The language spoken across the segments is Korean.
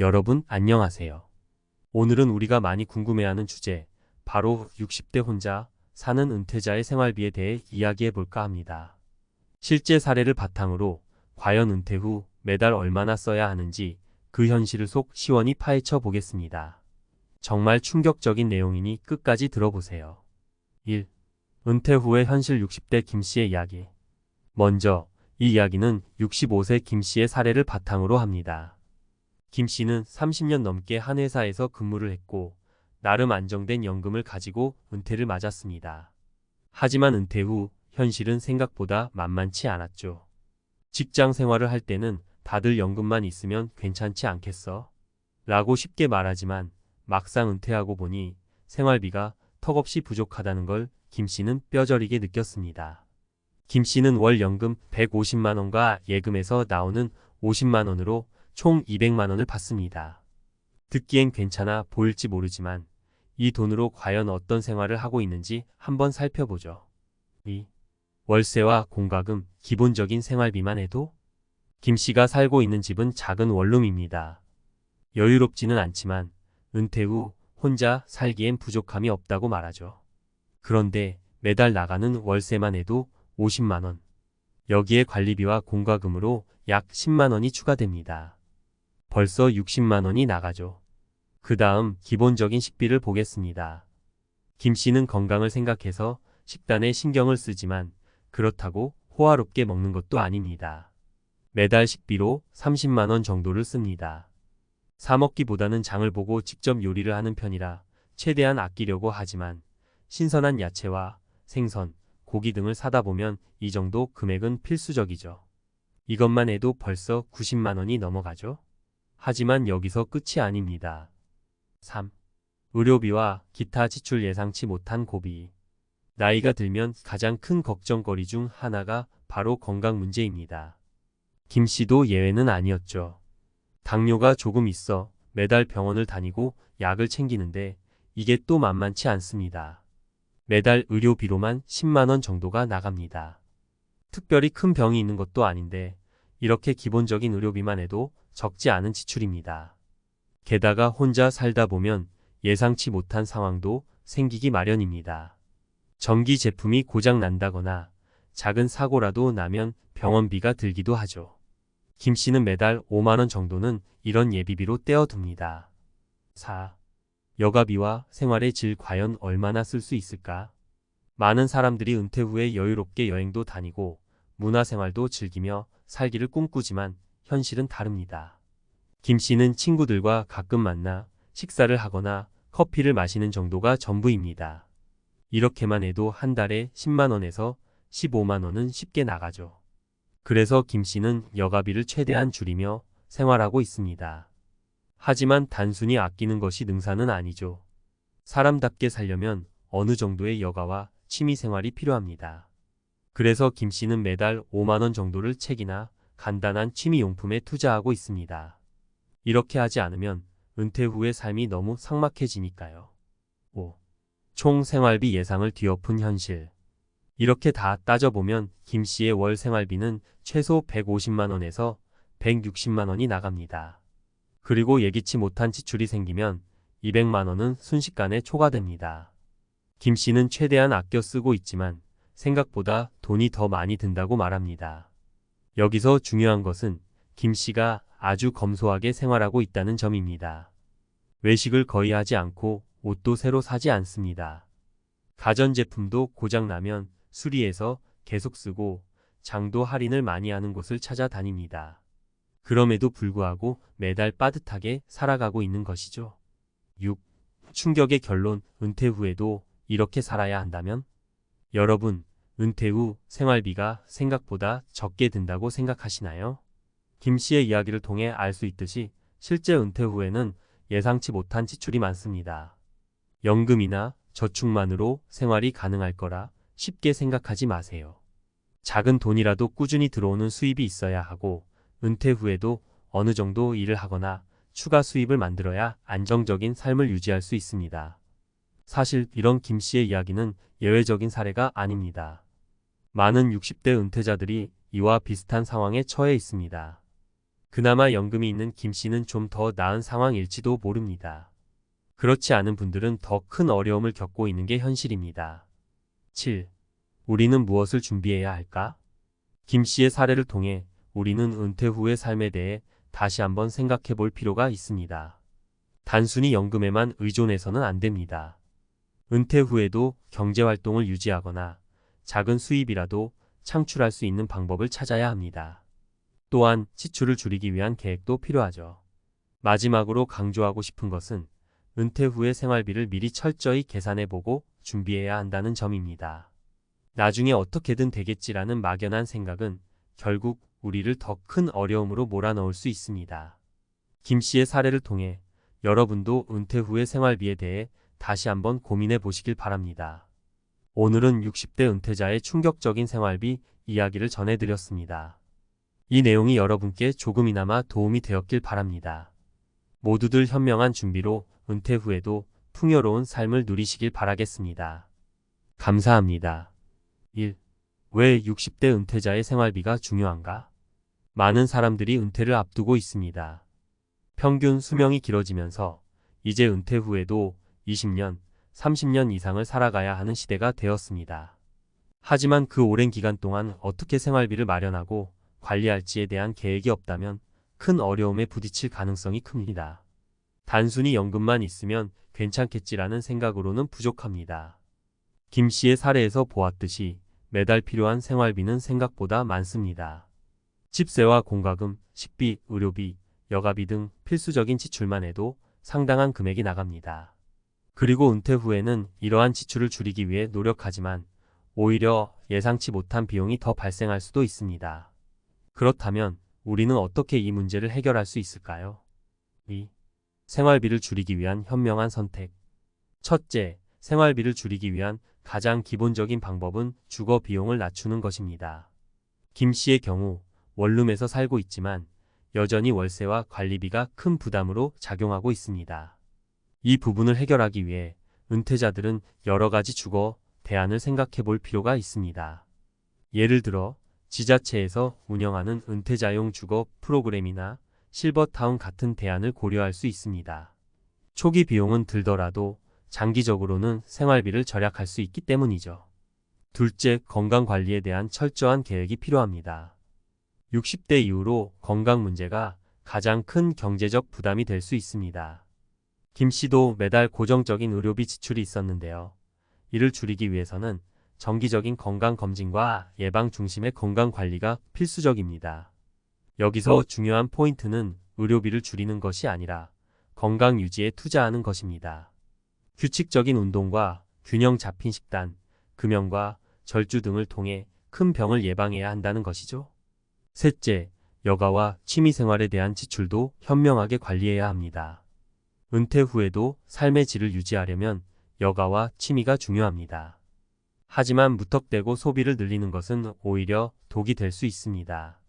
여러분 안녕하세요. 오늘은 우리가 많이 궁금해하는 주제, 바로 60대 혼자 사는 은퇴자의 생활비에 대해 이야기해 볼까 합니다. 실제 사례를 바탕으로 과연 은퇴 후 매달 얼마나 써야 하는지 그 현실을 속 시원히 파헤쳐 보겠습니다. 정말 충격적인 내용이니 끝까지 들어보세요. 1. 은퇴 후의 현실 60대 김씨의 이야기. 먼저 이 이야기는 65세 김씨의 사례를 바탕으로 합니다. 김씨는 30년 넘게 한 회사에서 근무를 했고 나름 안정된 연금을 가지고 은퇴를 맞았습니다. 하지만 은퇴 후 현실은 생각보다 만만치 않았죠. 직장 생활을 할 때는 다들 연금만 있으면 괜찮지 않겠어? 라고 쉽게 말하지만 막상 은퇴하고 보니 생활비가 턱없이 부족하다는 걸 김씨는 뼈저리게 느꼈습니다. 김씨는 월 연금 150만 원과 예금에서 나오는 50만 원으로 총 200만 원을 받습니다. 듣기엔 괜찮아 보일지 모르지만 이 돈으로 과연 어떤 생활을 하고 있는지 한번 살펴보죠. 2. 월세와 공과금, 기본적인 생활비만 해도 김씨가 살고 있는 집은 작은 원룸입니다. 여유롭지는 않지만 은퇴 후 혼자 살기엔 부족함이 없다고 말하죠. 그런데 매달 나가는 월세만 해도 50만 원. 여기에 관리비와 공과금으로 약 10만 원이 추가됩니다. 벌써 60만 원이 나가죠. 그 다음 기본적인 식비를 보겠습니다. 김씨는 건강을 생각해서 식단에 신경을 쓰지만 그렇다고 호화롭게 먹는 것도 아닙니다. 매달 식비로 30만 원 정도를 씁니다. 사 먹기보다는 장을 보고 직접 요리를 하는 편이라 최대한 아끼려고 하지만 신선한 야채와 생선, 고기 등을 사다 보면 이 정도 금액은 필수적이죠. 이것만 해도 벌써 90만 원이 넘어가죠. 하지만 여기서 끝이 아닙니다. 3. 의료비와 기타 지출 예상치 못한 고비. 나이가 들면 가장 큰 걱정거리 중 하나가 바로 건강 문제입니다. 김씨도 예외는 아니었죠. 당뇨가 조금 있어 매달 병원을 다니고 약을 챙기는데 이게 또 만만치 않습니다. 매달 의료비로만 10만 원 정도가 나갑니다. 특별히 큰 병이 있는 것도 아닌데 이렇게 기본적인 의료비만 해도 적지 않은 지출입니다. 게다가 혼자 살다 보면 예상치 못한 상황도 생기기 마련입니다. 전기 제품이 고장 난다거나 작은 사고라도 나면 병원비가 들기도 하죠. 김씨는 매달 5만 원 정도는 이런 예비비로 떼어둡니다. 4. 여가비와 생활의 질 과연 얼마나 쓸 수 있을까? 많은 사람들이 은퇴 후에 여유롭게 여행도 다니고 문화생활도 즐기며 살기를 꿈꾸지만 현실은 다릅니다. 김씨는 친구들과 가끔 만나 식사를 하거나 커피를 마시는 정도가 전부입니다. 이렇게만 해도 한 달에 10만 원에서 15만 원은 쉽게 나가죠. 그래서 김씨는 여가비를 최대한 줄이며 생활하고 있습니다. 하지만 단순히 아끼는 것이 능사는 아니죠. 사람답게 살려면 어느 정도의 여가와 취미 생활이 필요합니다. 그래서 김씨는 매달 5만 원 정도를 책이나 간단한 취미용품에 투자하고 있습니다. 이렇게 하지 않으면 은퇴 후의 삶이 너무 삭막해지니까요. 5. 총 생활비 예상을 뒤엎은 현실. 이렇게 다 따져보면 김씨의 월 생활비는 최소 150만 원에서 160만 원이 나갑니다. 그리고 예기치 못한 지출이 생기면 200만 원은 순식간에 초과됩니다. 김씨는 최대한 아껴 쓰고 있지만 생각보다 돈이 더 많이 든다고 말합니다. 여기서 중요한 것은 김씨가 아주 검소하게 생활하고 있다는 점입니다. 외식을 거의 하지 않고 옷도 새로 사지 않습니다. 가전제품도 고장나면 수리해서 계속 쓰고 장도 할인을 많이 하는 곳을 찾아다닙니다. 그럼에도 불구하고 매달 빠듯하게 살아가고 있는 것이죠. 6. 충격의 결론, 은퇴 후에도 이렇게 살아야 한다면? 여러분, 은퇴 후 생활비가 생각보다 적게 든다고 생각하시나요? 김씨의 이야기를 통해 알 수 있듯이 실제 은퇴 후에는 예상치 못한 지출이 많습니다. 연금이나 저축만으로 생활이 가능할 거라 쉽게 생각하지 마세요. 작은 돈이라도 꾸준히 들어오는 수입이 있어야 하고 은퇴 후에도 어느 정도 일을 하거나 추가 수입을 만들어야 안정적인 삶을 유지할 수 있습니다. 사실 이런 김씨의 이야기는 예외적인 사례가 아닙니다. 많은 60대 은퇴자들이 이와 비슷한 상황에 처해 있습니다. 그나마 연금이 있는 김 씨는 좀 더 나은 상황일지도 모릅니다. 그렇지 않은 분들은 더 큰 어려움을 겪고 있는 게 현실입니다. 7. 우리는 무엇을 준비해야 할까? 김 씨의 사례를 통해 우리는 은퇴 후의 삶에 대해 다시 한번 생각해 볼 필요가 있습니다. 단순히 연금에만 의존해서는 안 됩니다. 은퇴 후에도 경제활동을 유지하거나 작은 수입이라도 창출할 수 있는 방법을 찾아야 합니다. 또한 지출을 줄이기 위한 계획도 필요하죠. 마지막으로 강조하고 싶은 것은 은퇴 후의 생활비를 미리 철저히 계산해보고 준비해야 한다는 점입니다. 나중에 어떻게든 되겠지라는 막연한 생각은 결국 우리를 더 큰 어려움으로 몰아넣을 수 있습니다. 김 씨의 사례를 통해 여러분도 은퇴 후의 생활비에 대해 다시 한번 고민해 보시길 바랍니다. 오늘은 60대 은퇴자의 충격적인 생활비 이야기를 전해드렸습니다. 이 내용이 여러분께 조금이나마 도움이 되었길 바랍니다. 모두들 현명한 준비로 은퇴 후에도 풍요로운 삶을 누리시길 바라겠습니다. 감사합니다. 1. 왜 60대 은퇴자의 생활비가 중요한가? 많은 사람들이 은퇴를 앞두고 있습니다. 평균 수명이 길어지면서 이제 은퇴 후에도 20년, 30년 이상을 살아가야 하는 시대가 되었습니다. 하지만 그 오랜 기간 동안 어떻게 생활비를 마련하고 관리할지에 대한 계획이 없다면 큰 어려움에 부딪힐 가능성이 큽니다. 단순히 연금만 있으면 괜찮겠지라는 생각으로는 부족합니다. 김 씨의 사례에서 보았듯이 매달 필요한 생활비는 생각보다 많습니다. 집세와 공과금, 식비, 의료비, 여가비 등 필수적인 지출만 해도 상당한 금액이 나갑니다. 그리고 은퇴 후에는 이러한 지출을 줄이기 위해 노력하지만 오히려 예상치 못한 비용이 더 발생할 수도 있습니다. 그렇다면 우리는 어떻게 이 문제를 해결할 수 있을까요? 2. 생활비를 줄이기 위한 현명한 선택. 첫째, 생활비를 줄이기 위한 가장 기본적인 방법은 주거 비용을 낮추는 것입니다. 김 씨의 경우 원룸에서 살고 있지만 여전히 월세와 관리비가 큰 부담으로 작용하고 있습니다. 이 부분을 해결하기 위해 은퇴자들은 여러 가지 주거 대안을 생각해 볼 필요가 있습니다. 예를 들어 지자체에서 운영하는 은퇴자용 주거 프로그램이나 실버타운 같은 대안을 고려할 수 있습니다. 초기 비용은 들더라도 장기적으로는 생활비를 절약할 수 있기 때문이죠. 둘째, 건강관리에 대한 철저한 계획이 필요합니다. 60대 이후로 건강 문제가 가장 큰 경제적 부담이 될 수 있습니다. 김 씨도 매달 고정적인 의료비 지출이 있었는데요. 이를 줄이기 위해서는 정기적인 건강검진과 예방 중심의 건강관리가 필수적입니다. 여기서 중요한 포인트는 의료비를 줄이는 것이 아니라 건강 유지에 투자하는 것입니다. 규칙적인 운동과 균형 잡힌 식단, 금연과 절주 등을 통해 큰 병을 예방해야 한다는 것이죠. 셋째, 여가와 취미생활에 대한 지출도 현명하게 관리해야 합니다. 은퇴 후에도 삶의 질을 유지하려면 여가와 취미가 중요합니다. 하지만 무턱대고 소비를 늘리는 것은 오히려 독이 될 수 있습니다.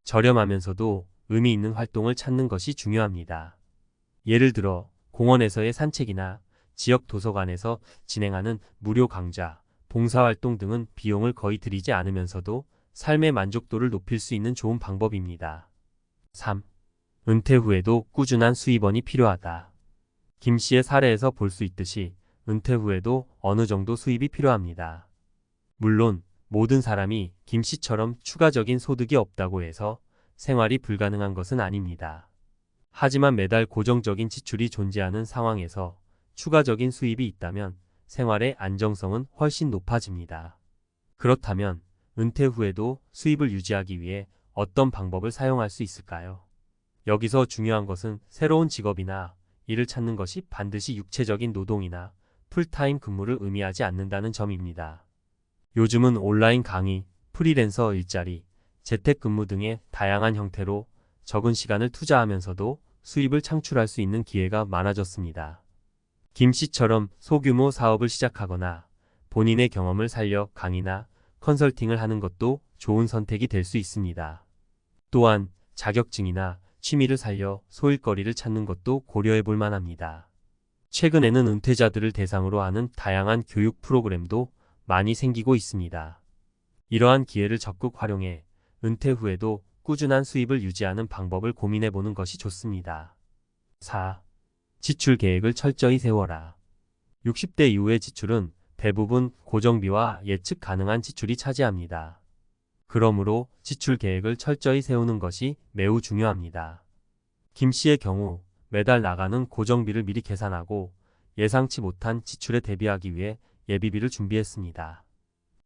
저렴하면서도 의미 있는 활동을 찾는 것이 중요합니다. 예를 들어 공원에서의 산책이나 지역 도서관에서 진행하는 무료 강좌, 봉사활동 등은 비용을 거의 들이지 않으면서도 삶의 만족도를 높일 수 있는 좋은 방법입니다. 3. 은퇴 후에도 꾸준한 수입원이 필요하다. 김 씨의 사례에서 볼 수 있듯이 은퇴 후에도 어느 정도 수입이 필요합니다. 물론 모든 사람이 김 씨처럼 추가적인 소득이 없다고 해서 생활이 불가능한 것은 아닙니다. 하지만 매달 고정적인 지출이 존재하는 상황에서 추가적인 수입이 있다면 생활의 안정성은 훨씬 높아집니다. 그렇다면 은퇴 후에도 수입을 유지하기 위해 어떤 방법을 사용할 수 있을까요? 여기서 중요한 것은 새로운 직업이나 일을 찾는 것이 반드시 육체적인 노동이나 풀타임 근무를 의미하지 않는다는 점입니다. 요즘은 온라인 강의, 프리랜서 일자리, 재택근무 등의 다양한 형태로 적은 시간을 투자하면서도 수입을 창출할 수 있는 기회가 많아졌습니다. 김 씨처럼 소규모 사업을 시작하거나 본인의 경험을 살려 강의나 컨설팅을 하는 것도 좋은 선택이 될 수 있습니다. 또한 자격증이나 취미를 살려 소일거리를 찾는 것도 고려해 볼 만합니다. 최근에는 은퇴자들을 대상으로 하는 다양한 교육 프로그램도 많이 생기고 있습니다. 이러한 기회를 적극 활용해 은퇴 후에도 꾸준한 수입을 유지하는 방법을 고민해 보는 것이 좋습니다. 4. 지출 계획을 철저히 세워라. 60대 이후의 지출은 대부분 고정비와 예측 가능한 지출이 차지합니다. 그러므로 지출 계획을 철저히 세우는 것이 매우 중요합니다. 김 씨의 경우 매달 나가는 고정비를 미리 계산하고 예상치 못한 지출에 대비하기 위해 예비비를 준비했습니다.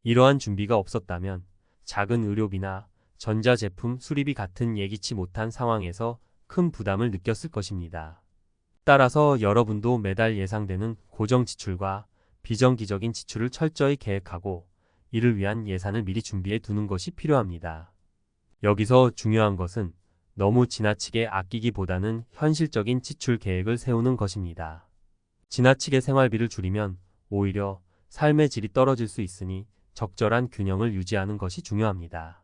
이러한 준비가 없었다면 작은 의료비나 전자제품 수리비 같은 예기치 못한 상황에서 큰 부담을 느꼈을 것입니다. 따라서 여러분도 매달 예상되는 고정 지출과 비정기적인 지출을 철저히 계획하고 이를 위한 예산을 미리 준비해 두는 것이 필요합니다. 여기서 중요한 것은 너무 지나치게 아끼기보다는 현실적인 지출 계획을 세우는 것입니다. 지나치게 생활비를 줄이면 오히려 삶의 질이 떨어질 수 있으니 적절한 균형을 유지하는 것이 중요합니다.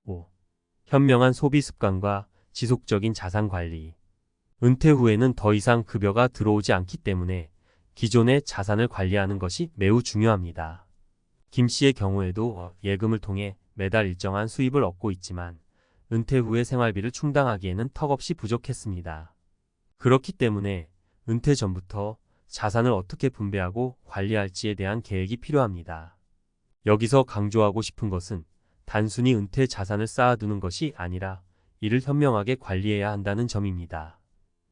5. 현명한 소비 습관과 지속적인 자산 관리. 은퇴 후에는 더 이상 급여가 들어오지 않기 때문에 기존의 자산을 관리하는 것이 매우 중요합니다. 김 씨의 경우에도 예금을 통해 매달 일정한 수입을 얻고 있지만 은퇴 후의 생활비를 충당하기에는 턱없이 부족했습니다. 그렇기 때문에 은퇴 전부터 자산을 어떻게 분배하고 관리할지에 대한 계획이 필요합니다. 여기서 강조하고 싶은 것은 단순히 은퇴 자산을 쌓아두는 것이 아니라 이를 현명하게 관리해야 한다는 점입니다.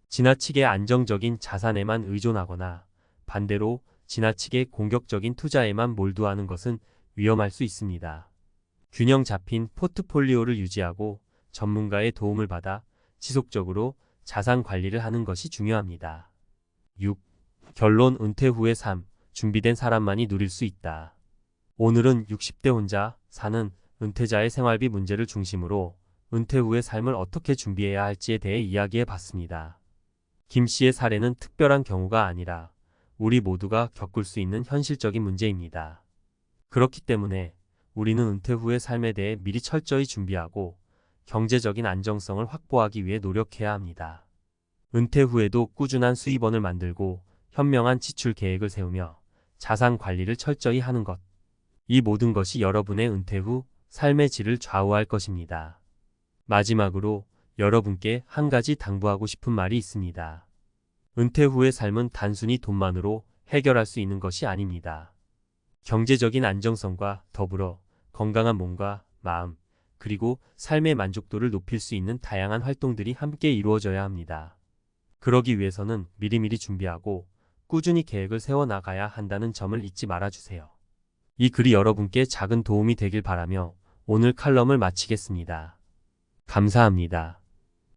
지나치게 안정적인 자산에만 의존하거나 반대로 지나치게 공격적인 투자에만 몰두하는 것은 위험할 수 있습니다. 균형 잡힌 포트폴리오를 유지하고 전문가의 도움을 받아 지속적으로 자산 관리를 하는 것이 중요합니다. 6. 결론. 은퇴 후의 삶, 준비된 사람만이 누릴 수 있다. 오늘은 60대 혼자 사는 은퇴자의 생활비 문제를 중심으로 은퇴 후의 삶을 어떻게 준비해야 할지에 대해 이야기해 봤습니다. 김 씨의 사례는 특별한 경우가 아니라 우리 모두가 겪을 수 있는 현실적인 문제입니다. 그렇기 때문에 우리는 은퇴 후의 삶에 대해 미리 철저히 준비하고 경제적인 안정성을 확보하기 위해 노력해야 합니다. 은퇴 후에도 꾸준한 수입원을 만들고 현명한 지출 계획을 세우며 자산 관리를 철저히 하는 것. 이 모든 것이 여러분의 은퇴 후 삶의 질을 좌우할 것입니다. 마지막으로 여러분께 한 가지 당부하고 싶은 말이 있습니다. 은퇴 후의 삶은 단순히 돈만으로 해결할 수 있는 것이 아닙니다. 경제적인 안정성과 더불어 건강한 몸과 마음, 그리고 삶의 만족도를 높일 수 있는 다양한 활동들이 함께 이루어져야 합니다. 그러기 위해서는 미리미리 준비하고 꾸준히 계획을 세워나가야 한다는 점을 잊지 말아주세요. 이 글이 여러분께 작은 도움이 되길 바라며 오늘 칼럼을 마치겠습니다. 감사합니다.